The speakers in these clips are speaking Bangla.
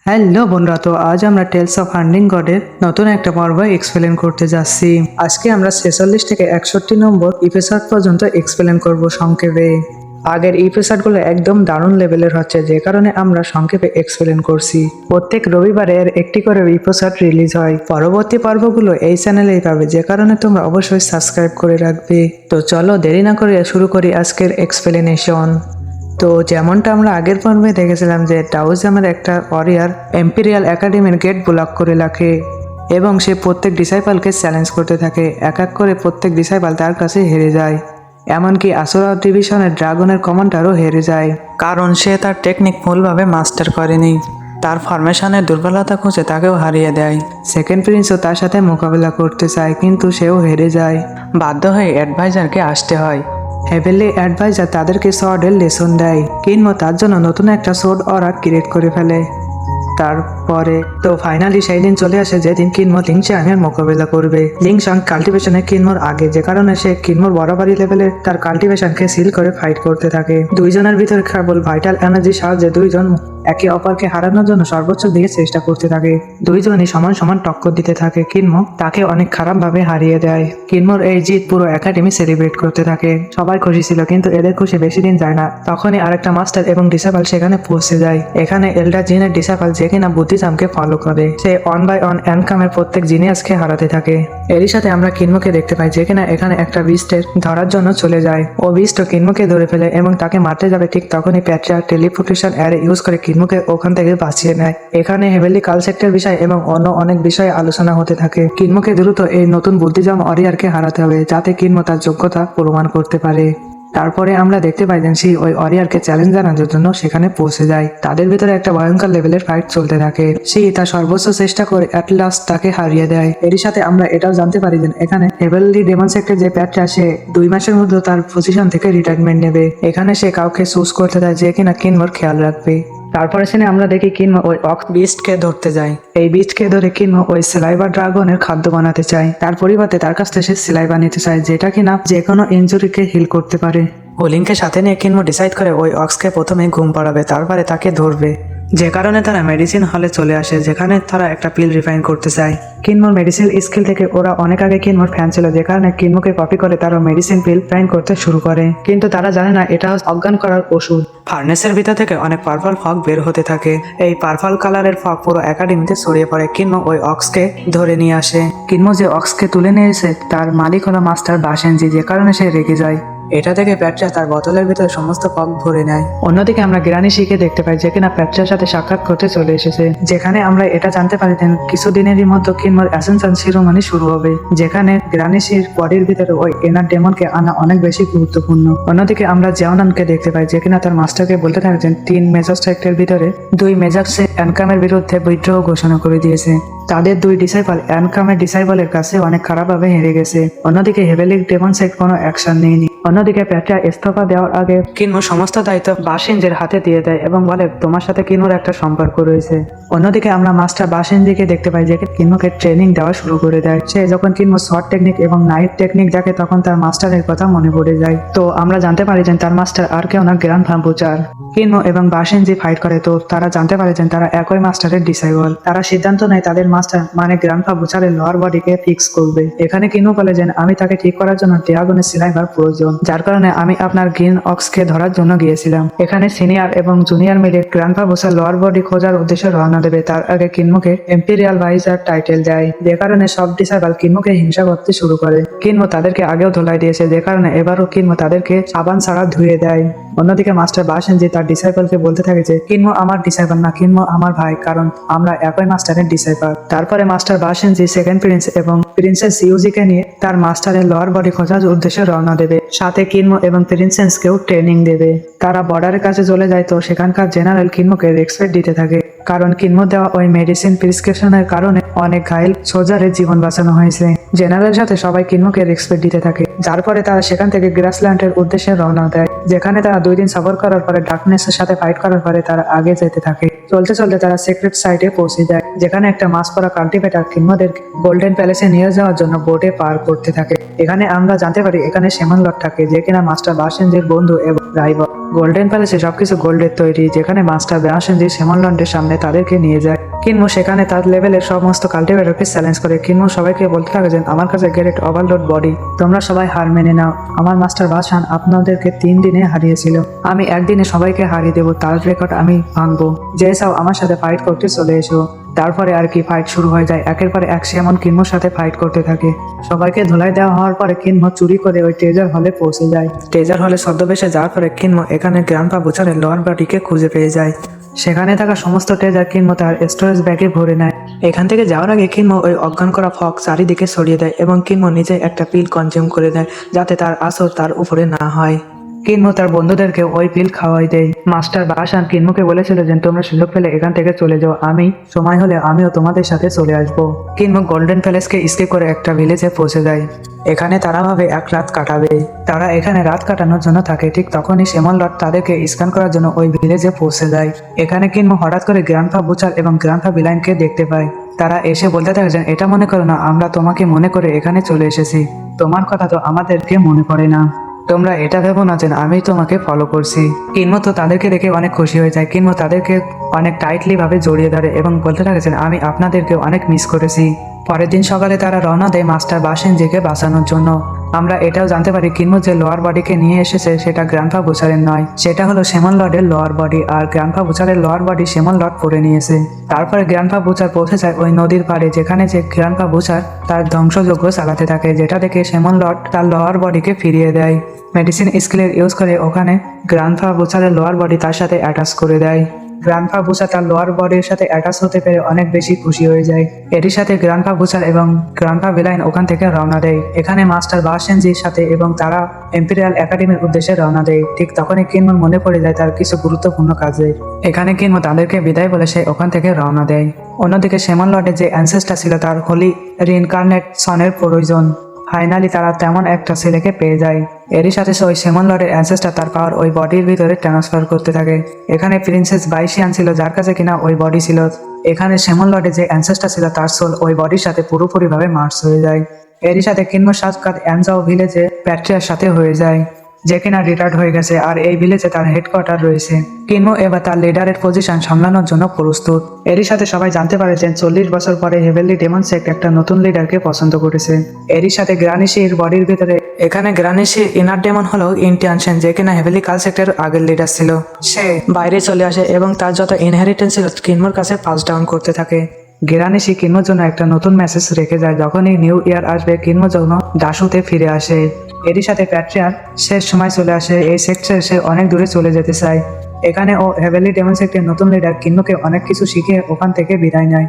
হ্যালো বন্ধুরা, তো আজ আমরা টেলস অফ হান্ডিং গডের নতুন একটা পর্ব এক্সপ্লেন করতে যাচ্ছি। আজকে আমরা 46 থেকে 61 নম্বর এপিসোড পর্যন্ত এক্সপ্লেন করব সংক্ষেপে। আগের এপিসোডগুলো একদম দারুণ লেভেলের হচ্ছে, যে কারণে আমরা সংক্ষেপে এক্সপ্লেন করছি। প্রত্যেক রবিবারে এর একটি করে এপিসোড রিলিজ হয়। পরবর্তী পর্বগুলো এই চ্যানেলেই পাবে, যে কারণে তোমরা অবশ্যই সাবস্ক্রাইব করে রাখবে। তো চলো দেরি না করে শুরু করি আজকের এক্সপ্লেনেশন। তো যেমনটা আমরা আগের পর্বে দেখেছিলাম যে টাউজামের একটা ওয়ারিয়ার এম্পিরিয়াল একাডেমির গেট ব্লক করে রাখে এবং সে প্রত্যেক ডিসাইপালকে চ্যালেঞ্জ করতে থাকে। এক এক করে প্রত্যেক ডিসাইপাল তার কাছে হেরে যায়, এমনকি আসুরা ডিভিশনের ড্রাগনের কমান্ডারও হেরে যায়, কারণ সে তার টেকনিক ভুলভাবে মাস্টার করেনি। তার ফরমেশনের দুর্বলতা খুঁজে তাকেও হারিয়ে দেয়। সেকেন্ড প্রিন্সও তার সাথে মোকাবিলা করতে চায়, কিন্তু সেও হেরে যায়। বাধ্য হয়ে অ্যাডভাইজারকে আসতে হয়। হেভেনলি অ্যাডভাইজার তাদেরকে সোর্ডের লেসন দেয়। কিনমো তার জন্য নতুন একটা সোর্ড অরা ক্রিয়েট করে ফেলে। তারপরে তো ফাইনালি সেই দিন চলে আসে যেদিন কিনমো লিংচাংয়ের মোকাবিলা করবে। লিংচাং কাল্টিভেশনে কিনমোর আগে, যে কারণে সে কিনমোর বরাবরই লেভেলে তার কাল্টিভেশনকে সিল করে ফাইট করতে থাকে। দুইজনের ভিতরে কেবল ভাইটাল এনার্জির সাহায্যে দুইজন একে অপরকে হারানোর জন্য সর্বোচ্চ দিয়ে চেষ্টা করতে থাকে। দুইজনই সমান সমান টক্কর দিতে থাকে। কিনমো তাকে অনেক খারাপ ভাবে হারিয়ে দেয়। কিনমোর এই জিত পুরো একাডেমি সেলিব্রেট করতে থাকে। সবাই খুশি ছিল, কিন্তু এদের খুশি বেশি দিন যায় না। তখনই আরেকটা মাস্টার এবং ডিসাইপল সেখানে পৌঁছে যায়। এখানে এল্ডার জিনের ডিসাইপল, যে কিনা বুদ্ধিজামকে ফলো করে, সে অন বাই অন এনকামের প্রত্যেক জিনিয়াসকে হারাতে থাকে। এরই সাথে আমরা কিনমোকে দেখতে পাই, যে কিনা এখানে একটা বিস্টের ধরার জন্য চলে যায়। ও বিস্ট কিনমোকে ধরে ফেলে এবং তাকে মারতে যাবে, ঠিক তখনই প্যাট্রিয়া টেলিপোর্টেশন অ্যারে ইউজ করে কিনমোকে ওখান থেকে বাঁচিয়ে নেয়। এখানে হেভেলি কালসেক্টের বিষয় এবং অন্য অনেক বিষয়ে আলোচনা হতে থাকে। কিনমোকে দ্রুত এই নতুন বুদ্ধিজাম ওয়ারিয়ারকে হারাতে হবে, যাতে কিনমো তার যোগ্যতা প্রমাণ করতে পারে। তারপরে আমরা দেখতে পাই যে সে ওই ওয়ারিয়ারকে চ্যালেঞ্জ জানানোর জন্য সেখানে পৌঁছে যায়। তাদের ভিতরে একটা ভয়ঙ্কর লেভেলের ফাইট চলতে থাকে। সে তার সর্বোচ্চ চেষ্টা করে অ্যাট লাস্ট তাকে হারিয়ে দেয়। এরই সাথে আমরা এটাও জানতে পারি যে এখানে হেভেনলি ডেমন সেক্টর যে প্যাটটা, সে 2 মাসের মধ্যে তার পজিশন থেকে রিটায়ারমেন্ট নেবে। এখানে সে কাউকে চুজ করতে দেয় যে কিনা কিনমোর খেয়াল রাখবে। তারপরে সেখানে আমরা দেখি কিনমো ওই অক্স বিস্টকে ধরতে যায়। এই বিস্টকে ধরে কিনমো ওই সেলাইভা ড্রাগনের খাদ্য বানাতে চায়। তার পরিবর্তে তার কাছ থেকে সে সেলাইভা নিতে চায়, যেটা কিনা যে কোনো ইনজুরিকে হিল করতে পারে। ওলিংকে সাথে নিয়ে কিনমো ডিসাইড করে ওই অক্সকে প্রথমে ঘুম পাড়াবে, তারপরে তাকে ধরবে। যে কারণে তারা মেডিসিন হলে চলে আসে, যেখানে তারা একটা পিল রিফাইন করতে চায়। কিনমোর মেডিসিন স্কিল থেকে ওরা অনেক আগে কিনমোর ফ্যান ছিল, যে কারণে কিনমোকে কপি করে তারা মেডিসিন পিল রিফাইন করতে শুরু করে। কিন্তু তারা জানে না এটা অজ্ঞান করার ওষুধ। ফার্নেসের ভিতর থেকে অনেক পার্পল ফগ বের হতে থাকে। এই পার্পল কালারের ফগ পুরো একাডেমিতে ছড়িয়ে পড়ে। কিনমো ওই অক্সকে ধরে নিয়ে আসে। কিনমো যে অক্সকে তুলে নিয়ে এসে তার মালিক হলো মাস্টার বাসেনজি, যে কারণে সে রেগে যায়। এটা থেকে প্যাট্রিয়া তার বোতলের ভিতরে সমস্ত ফগ ভরে নেয়। অন্যদিকে আমরা গ্রানি শিখে দেখতে পাই, যে কিনা প্যাট্রিয়ার সাথে সাক্ষাৎ করতে চলে এসেছে। যেখানে আমরা এটা জানতে পারি যে কিছুদিনেরই মধ্যে কিনমোর অ্যাসেনশন সিরিমনি শুরু হবে, যেখানে গ্রানি শির বডির ভিতরে ওই এনার ডেমনকে আনা অনেক বেশি গুরুত্বপূর্ণ। অন্যদিকে আমরা জিয়ানানকে দেখতে পাই, যে কিনা তার মাস্টারকে বলতে থাকছেন 3 মেজর সেক্টরের ভিতরে 2 মেজর সে এনকামের বিরুদ্ধে বিদ্রোহ ঘোষণা করে দিয়েছে। তাদের 2 ডিসাইপল এনকামের ডিসাইপলের কাছে অনেক খারাপভাবে হেরে গেছে। অন্যদিকে হেভেলি ডেমন সেক্ট কোনো অ্যাকশন নেয়নি। অন্যদিকে প্যাট্রিয়া ইস্তফা দেওয়ার আগে কিনমো সমস্ত দায়িত্ব বাসিনজের হাতে দিয়ে দেয় এবং বলে তোমার সাথে কিনমোর একটা সম্পর্ক রয়েছে। অন্যদিকে আমরা মাস্টার বাসিনজিকে দেখতে পাই, যে কিনমোকে ট্রেনিং দেওয়া শুরু করে দেয়। সে যখন কিনমো শর্ট টেকনিক এবং নাইট টেকনিক দেখে, তখন তার মাস্টারের কথা মনে পড়ে যায়। তো আমরা জানতে পারি যে তার মাস্টার আর কেউ না, গ্র্যান্ডফা বুচার। কিনমো এবং বাসিনজি ফাইট করে, তো তারা জানতে পারে যে তারা একই মাস্টারের ডিসাইবল। তারা সিদ্ধান্ত নেয় তাদের মাস্টার মানে গ্র্যান্ডফা বুচারের লোয়ার বডিকে ফিক্স করবে। এখানে কিনমো বলে যে আমি তাকে ঠিক করার জন্য ড্রাগনের সিলাইভার প্রয়োজন, যার কারণে আমি আপনার গ্রিন অক্সকে ধরার জন্য গিয়েছিলাম। এখানে সিনিয়র এবং জুনিয়র মিলে গ্র্যান্ডফা বুচার লোয়ার বডি খোঁজার উদ্দেশ্যে রওনা দেবে। তার আগে কিনমোকে এম্পিরিয়াল ভাইজার টাইটেল দেয়, যে কারণে সব ডিসাইবল কিনমোকে হিংসা করতে শুরু করে। কিনমো তাদেরকে আগেও ধোলাই দিয়েছে, যে কারণে এবারও কিনমো তাদেরকে সাবান ছাড়া ধুয়ে দেয়। অন্যদিকে মাস্টার বাসেনজি তার ডিসাইপলকে বলতে থাকে যে কিনমো আমার ডিসাইপল না, কিনমো আমার ভাই, কারণ আমরা একই মাস্টারের ডিসাইপল। তারপরে মাস্টার বাসেনজি সেকেন্ড প্রিন্স এবং প্রিন্সেস ইউজিকে নিয়ে তার মাস্টারের লোয়ার বডি খোঁজার উদ্দেশ্যে রওনা দেবে। সাথে কিনমো এবং প্রিন্সেসকেও ট্রেনিং দেবে। তারা বর্ডারের কাছে চলে যায়, তো সেখানকার জেনারেল কিনমোকে রেসপেক্ট দিতে থাকে, কারণ কিনমো দেওয়া ওই মেডিসিন প্রেসক্রিপশনের কারণে অনেক ঘায়েল সোলজারের জীবন বাঁচানো হয়েছে। জেনারেলের সাথে সবাই কিনমোকে রেসপেক্ট দিতে থাকে, যার পরে তারা সেখান থেকে গ্রাসল্যান্ডের উদ্দেশ্যে রওনা দেয়। যেখানে তারা 2 দিন সফর করার পরে ডার্কনেসের সাথে ফাইট করার পরে তারা আগে যেতে থাকে। চলতে চলতে তারা সিক্রেট সাইটে পৌঁছে যায়, যেখানে একটা মাছ পরা কাল্টিভেটর কিনমোদের গোল্ডেন প্যালেসে নিয়ে যাওয়ার জন্য বোটে পার করতে থাকে। এখানে আমরা জানতে পারি এখানে সেমন লর্ড থাকে, যে কিনা মাস্টার বাসেনজির বন্ধু এবং রাইভাল। গোল্ডেন প্যালেসে সবকিছু গোল্ডের তৈরি, যেখানে মাস্টার বাসেনজি সেমন লর্ডের সামনে তাদেরকে নিয়ে যায়। কিনমো সেখানে তার লেভেলের সমস্ত কাল্টিভেটরকে চ্যালেঞ্জ করে। কিনমো সবাইকে বলতে থাকে যে আমার কাছে গ্রেট ওভারলোড বডি, তোমরা সবাই হার মেনে নাও। আমার মাস্টার বাসান আপনাদেরকে 3 দিনে হারিয়েছিল, আমি একদিনে সবাইকে হারিয়ে দেবো, তার রেকর্ড আমি ভাঙবো। যে চাও আমার সাথে ফাইট করতে চলে এসো। তারপরে আর কি ফাইট শুরু হয়ে যায়, একের পরে এক সেমন কিনমোর সাথে ফাইট করতে থাকে। সবাইকে ধুলাই দেওয়া হওয়ার পরে কিনমো চুরি করে ওই ট্রেজার হলে পৌঁছে যায়। ট্রেজার হলে ছদ্মবেশে যাওয়ার পরে কিনমো এখানে গ্র্যান্ডপা বুচারের লোয়ার বডিকে খুঁজে পেয়ে যায়। সেখানে থাকা সমস্ত ট্রেজার কিনমো তার স্টোরেজ ব্যাগে ভরে নেয়। এখান থেকে যাওয়ার আগে কিনমো ওই অজ্ঞান করা ফক চারিদিকে ছড়িয়ে দেয় এবং কিনমো নিজে একটা পিল কনজিউম করে দেয়, যাতে তার আসর তার উপরে না হয়। কিনমো তার বন্ধুদেরকে ওই পিল খাওয়াই দেয়। মাস্টার বাসান কিনমোকে বলেছিল যে তোমরা সুযোগ পেলে এখান থেকে চলে যাও, আমি সময় হলে আমিও তোমাদের সাথে চলে আসবো। কিনমো গোল্ডেন প্যালেসকে স্কিপ করে একটা ভিলেজে পৌঁছে যায়। এখানে তারা ভাবে 1 রাত কাটাবে। তারা এখানে রাত কাটানোর জন্য থাকে, ঠিক তখনই সেমন লর্ড তাদেরকে স্ক্যান করার জন্য ওই ভিলেজে পৌঁছে যায়। এখানে কিনমো হঠাৎ করে গ্র্যান্ডপা বুচার এবং গ্র্যান্ডপা বিলাইনকে দেখতে পায়। তারা এসে বলতে থাকে যে এটা মনে করো না, আমরা তোমাকে মনে করে এখানে চলে এসেছি, তোমার কথা তো আমাদেরকে মনে পড়ে না। তোমরা এটা ভেবো না যে আমি তোমাকে ফলো করছি। কিনমো তো তাদেরকে দেখে অনেক খুশি হয়ে যায়। কিনমো তাদেরকে অনেক টাইটলি ভাবে জড়িয়ে ধরে এবং বলতে থাকে যে আমি আপনাদেরকে অনেক মিস করেছি। পরের দিন সকালে তারা রওনা দেয় মাস্টার বাসেনজিকে বাঁচানোর জন্য। আমরা এটাও জানতে পারি কিনমো যে লোয়ার বডিকে নিয়ে এসেছে সেটা গ্র্যান্ডপা বুচারের নয়, সেটা হলো সেমন লর্ডের লোয়ার বডি, আর গ্র্যান্ডপা বুচারের লোয়ার বডি সেমন লর্ড পরে নিয়েছে। তারপরে গ্র্যান্ডপা বুচার পৌঁছে যায় ওই নদীর পাড়ে, যেখানে যে গ্র্যান্ডপা বুচার তার ধ্বংসযজ্ঞ চালাতে থাকে, যেটা দেখে সেমন লর্ড তার লোয়ার বডিকে ফিরিয়ে দেয়। মেডিসিন স্কিলের ইউজ করে ওখানে গ্র্যান্ডপা বুচারের লোয়ার বডি তার সাথে অ্যাটাচ করে দেয়। গ্র্যান্ডপা বুচার তার লোয়ার বডির সাথে অ্যাটাচ হতে পেরে অনেক বেশি খুশি হয়ে যায়। এরই সাথে গ্র্যান্ডপা বুচার এবং গ্র্যান্ডপা বিলাইন ওখান থেকে রওনা দেয় এখানে মাস্টার বাসেনজির সাথে, এবং তারা এম্পিরিয়াল একাডেমির উদ্দেশ্যে রওনা দেয়। ঠিক তখনই কিনমোর মনে পড়ে যায় তার কিছু গুরুত্বপূর্ণ কাজে। এখানে কিনমো তাদেরকে বিদায় বলে সে ওখান থেকে রওনা দেয়। অন্যদিকে সেমন লর্ডের যে অ্যানসেস্টার ছিল তার হোলি রিইনকার্নেট সনের প্রয়োজন। ফাইনালি তারা তেমন একটা ছেলেকে পেয়ে যায়। এরই সাথে ওই সেমন লর্ডের অ্যানসেস্টার তার পাওয়ার ওই বডির ভিতরে ট্রান্সফার করতে থাকে। এখানে প্রিন্সেস বাইশিয়ান ছিল যার কাছে কিনা ওই বডি ছিল। এখানে সেমন লর্ডের যে অ্যানসেস্টার ছিল তার সোল ওই বডির সাথে পুরোপুরিভাবে মার্জ হয়ে যায়। এরই সাথে কিনমোর সাক্ষাৎ অ্যানজাও ভিলেজে প্যাট্রিয়ার সাথে হয়ে যায়, যে কিনা রিটায়ার্ড হয়ে গেছে, আর এই ভিলেজে তার হেডকোয়ার্টার রয়েছে। কিনমো এবার তার লিডারের পজিশন সামলানোর জন্য প্রস্তুত। এরই সাথে সবাই জানতে পারে যে 40 বছর পরে হেভেনলি ডেমন সেক্ট একটা নতুন লিডারকে পছন্দ করেছে। এরই সাথে গ্রানিশির বডির ভিতরে, এখানে গ্রানিশির ইনার ডেমন হলো ইন্টিয়ানশন, যে কিনা হেভেনলি কাল সেক্টরের আগের লিডার ছিল। সে বাইরে চলে আসে এবং তার যত ইনহেরিটেন্স ছিল কিনমোর কাছে পাস ডাউন করতে থাকে। গেরানিশি কিনমোর জন্য একটা নতুন মেসেজ রেখে যায়, যখনই নিউ ইয়ার আসবে কিনমোর জন্য দাসুতে ফিরে আসে। এরই সাথে প্যাট্রিয়ার শেষ সময় চলে আসে, এই সেক্টরে সে অনেক দূরে চলে যেতে চায়। এখানে ও হেভেনলি ডেমন সেক্টরের নতুন লিডার কিনমোকে অনেক কিছু শিখে ওখান থেকে বিদায় নেয়।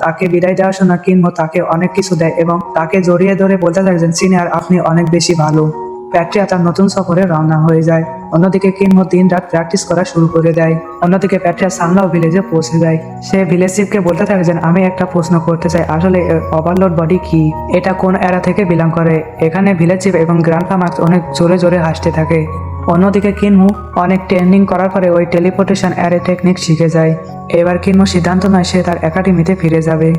তাকে বিদায় দেওয়ার সময় কিনমো তাকে অনেক কিছু দেয় এবং তাকে জড়িয়ে ধরে বলতে থাকেন সিনিয়র আপনি অনেক বেশি ভালো। প্যাট্রিয়া তার নতুন সফরে রওনা হয়ে যায়। অন্যদিকে কিনমো দিন রাত প্র্যাকটিস করা শুরু করে দেয়। অন্যদিকে প্যাট্রিয়া সানলাও ভিলেজে পৌঁছে যায়। সে ভিলেজ চিফকে বলতে থাকে যে আমি একটা প্রশ্ন করতে চাই, আসলে ওভারলোড বডি কি, এটা কোন এরা থেকে বিলং করে। এখানে ভিলেজ চিফ এবং গ্র্যান্ডপা মার্কস অনেক জোরে জোরে হাসতে থাকে। অন্যদিকে কিনমো অনেক ট্রেনিং করার পরে ওই টেলিপোর্টেশন অ্যারে টেকনিক শিখে যায়। এবার কিনমো সিদ্ধান্ত নেয় সে তার একাডেমিতে ফিরে যাবে।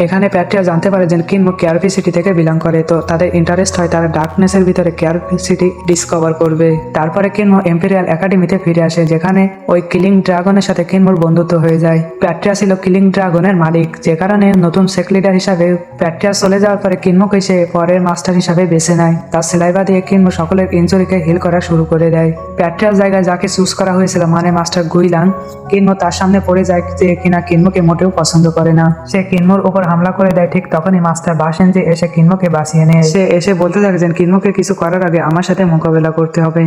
এখানে প্যাট্রিয়া জানতে পারে যে কিনমো কেয়ারপি সিটি থেকে বিলং করে, তো তাদের ইন্টারেস্ট হয় তারা ডার্কনেসের ভিতরে কেয়ারপি সিটি ডিসকভার করবে। তারপরে কিনমো এম্পেরিয়াল একাডেমিতে ফিরে আসে, যেখানে ওই কিলিং ড্রাগনের সাথে কিনমোর বন্ধুত্ব হয়ে যায়। প্যাট্রিয়া ছিল কিলিং ড্রাগনের মালিক, যে কারণে নতুন সেক লিডার হিসাবে প্যাট্রিয়া চলে যাওয়ার পরে কিনমোকে সে পরের মাস্টার হিসাবে বেছে নেয়। তার সেলাইবা দিয়ে কিনমো সকলের ইনজুরিকে হিল করা শুরু করে দেয়। প্যাট্রিয়ার জায়গায় যাকে চুজ করা হয়েছিল মানে মাস্টার গুইলান, কিনমো তার সামনে পড়ে যায়, যে কিনা কিনমোকে মোটেও পছন্দ করে না। সে কিনমোর উপর হামলা করে দেয়। ঠিক তখনই মাস্টার বাসেনজি এসে কিনমোকে বাঁচিয়ে নেয়। সে এসে বলতে থাকে যে কিনমোকে কিছু করার আগে আমার সাথে মোকাবেলা করতে হবে।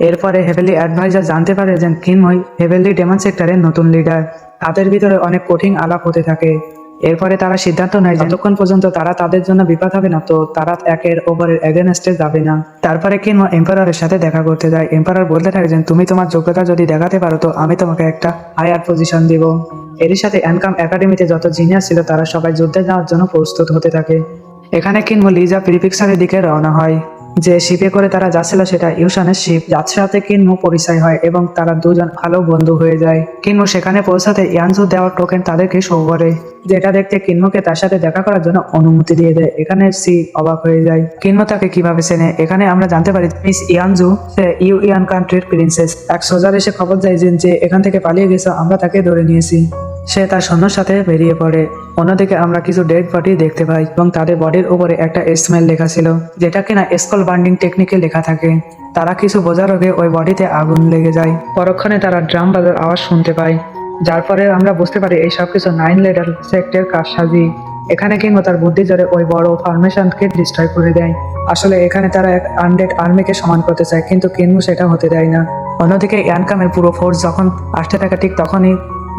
এরপরে হেভেনলি অ্যাডভাইজার জানতে পারে যে কিনমোই হেভেনলি ডেমন সেক্টরের নতুন লিডার। তাদের ভিতরে অনেক কঠিন আলাপ হতে থাকে। এরপরে তারা সিদ্ধান্ত নেয় যতক্ষণ পর্যন্ত তারা তাদের জন্য বিপদ হবে না তো তারা একের ওপরের এগেনস্টে যাবে না। তারপরে কিনমো এম্পারারের সাথে দেখা করতে যায়। এম্পারার বলতে থাকে যে তুমি তোমার যোগ্যতা যদি দেখাতে পারো তো আমি তোমাকে একটা হায়ার পজিশন দিব। এরই সাথে অ্যানকাম একাডেমিতে যত জিনিয়াস ছিল তারা সবাই যুদ্ধে যাওয়ার জন্য প্রস্তুত হতে থাকে। এখানে কিনমো লিজা প্রিফিক্সারের দিকে রওনা হয়। যে শিপে করে তারা যাচ্ছিল সেটা ইউশানের শিপ, যার সাথে কিনমু পরিচয় হয় এবং তারা দুজন ভালো বন্ধু হয়ে যায়। কিনমু সেখানে পৌঁছাতে ইয়ানজু দেওয়ার টোকেন তাদেরকে শো করে, যেটা দেখতে কিনমুকে তার সাথে দেখা করার জন্য অনুমতি দিয়ে দেয়। এখানে সি অবাক হয়ে যায়, কিনমু তাকে কিভাবে চেনে। এখানে আমরা জানতে পারি মিস ইয়ানজু সে ইউয়ান কান্ট্রির প্রিন্সেস। এক সোজার এসে খবর দেয় যে এখান থেকে পালিয়ে গেছে, আমরা তাকে ধরে নিয়েছি। সে তার সৈন্যর সাথে বেরিয়ে পড়ে। অন্যদিকে আমরা কিছু ডেড বডি দেখতে পাই এবং তাদের বডির উপরে একটা স্মেল লেখা ছিল, যেটা কিনা স্কল বার্নিং টেকনিকে লেখা থাকে। তারা কিছু বোঝার আগে ওই বডিতে আগুন লেগে যায়। পরক্ষণে তারা ড্রাম বাজার আওয়াজ শুনতে পায়, যার পরে আমরা বুঝতে পারি এই সব কিছু 9 লেডার সেক্টর কারসাজি। এখানে কিংবা তার বুদ্ধি জোরে ওই বড় ফরমেশনকে ডিস্ট্রয় করে দেয়। আসলে এখানে তারা এক আনডেড আর্মিকে সমান করতে চায়, কিন্তু কিনমু সেটা হতে দেয় না। অন্যদিকে ইয়ানকামের পুরো ফোর্স যখন আসতে থাকে, ঠিক তখনই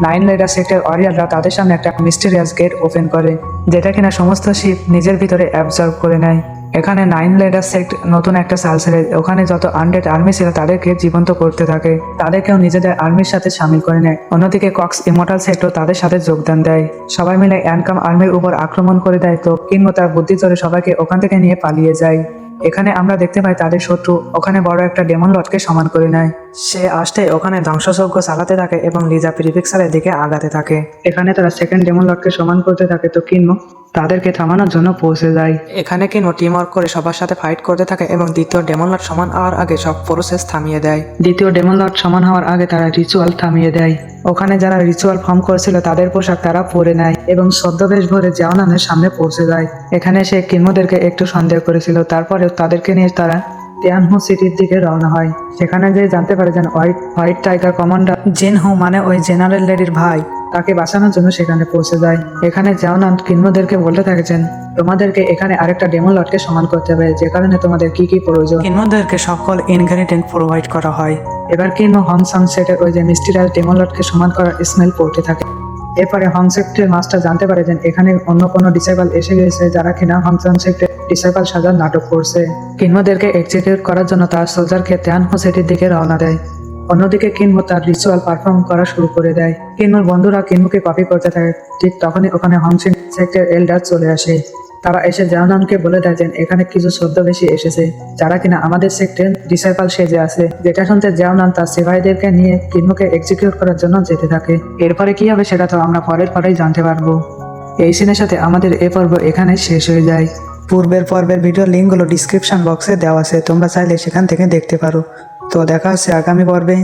9 লেডার সেক্টর ওয়ারিয়াররা তাদের সামনে একটা মিস্টেরিয়াস গেট ওপেন করে, যেটা কিনা সমস্ত শিপ নিজের ভিতরে অ্যাবজর্ব করে নেয়। এখানে 9 লেডার সেক্ট নতুন একটা সাল ছেড়ে ওখানে যত আনডেড আর্মি ছিল তাদেরকে জীবন্ত করতে থাকে, তাদেরকেও নিজেদের আর্মির সাথে সামিল করে নেয়। অন্যদিকে কক্স ইমর্টাল সেক্টর তাদের সাথে যোগদান দেয়। সবাই মিলে ইয়ানকাম আর্মির উপর আক্রমণ করে দেয়, তো কিংবা তার বুদ্ধি জোরে সবাইকে ওখান থেকে নিয়ে পালিয়ে যায়। এখানে আমরা দেখতে পাই তাদের শত্রু ওখানে বড় একটা ডেমন লর্ডকে সমান করে নেয়। সে আসতে ওখানে ধ্বংসযজ্ঞ চালাতে থাকে এবং লিজা প্রিফিক্সারের দিকে আগাতে থাকে। এখানে তারা সেকেন্ড ডেমন লর্ডকে সমান করতে থাকে, তো কিনমো তাদেরকে থামানোর জন্য পৌঁছে যায়। এখানে কিনমো টিম ওয়ার্ক করে সবার সাথে ফাইট করতে থাকে এবং দ্বিতীয় ডেমন লর্ড সমান হওয়ার আগে সব প্রসেস থামিয়ে দেয়। দ্বিতীয় ডেমন লর্ড সমান হওয়ার আগে তারা রিচুয়াল থামিয়ে দেয়। ওখানে যারা রিচুয়াল ফর্ম করেছিল তাদের পোশাক তারা পরে নেয় এবং ছদ্মবেশ ভরে জাওনানের সামনে পৌঁছে যায়। এখানে সে কিনমোদেরকে একটু সন্দেহ করেছিল, তারপরে তাদেরকে নিয়ে তারা তিয়ানহু সিটির দিকে রওনা হয়। সেখানে যে জানতে পারে যে হোয়াইট টাইগার কমান্ডার জিনহু মানে ওই জেনারেল লেডির ভাই, তাকে বাঁচানোর জন্য সেখানে পৌঁছে যায়। এখানে জাওনান কিনমোদেরকে বলতে থাকেছেন তোমাদেরকে এখানে আরেকটা ডেমন লর্ডকে সমান করতে হবে, যে কারণে তোমাদের কি কি প্রয়োজন কিনমোদেরকে সকল ইনগ্রেডিয়েন্ট প্রোভাইড করা হয়। এবার কিনমো হংসাং সেটের ওই যে মিস্টিরিয়াস ডেমন লর্ডকে সমান করার স্মেল পড়তে থাকে। এরপরে হংসেক্টের মাস্টার জানতে পারে যে এখানে অন্য কোনো ডিসেবল এসে গেছে, যারা কিনা হংসেক্টের ডিসেবল সাজার নাটক করছে। কিনমোদেরকে এক্সিকিউট করার জন্য তার সোলজারকে তিয়ানহু সিটির দিকে রওনা দেয়। অন্যদিকে কিনমো তার রিচুয়াল পারফর্ম করা শুরু করে দেয়। কিনমোর বন্ধুরা কিনমোকে কপি করতে থাকে, ঠিক তখনই ওখানে হংসিং সেক্টর এল্ডার চলে আসে। তারা এসে জাওনানকে বলে দেয় যে এখানে কিছু ছদ্মবেশী এসেছে, যারা কিনা আমাদের সেক্টর ডিসেবল সেজে আছে। যেটা শুনতে জাওনান তার সিপাহীদেরকে নিয়ে কিনমোকে এক্সিকিউট করার জন্য যেতে থাকে। এরপরে কি হবে সেটা তো আমরা পরেই জানতে পারবো। এই সিনের সাথে আমাদের এ পর্ব এখানে শেষ হয়ে যায়। পূর্বের পর্বের ভিডিও লিঙ্কগুলো ডিসক্রিপশন বক্সে দেওয়া আছে, তোমরা চাইলে সেখান থেকে দেখতে পারো। তো দেখা হচ্ছে আগামী পর্বে।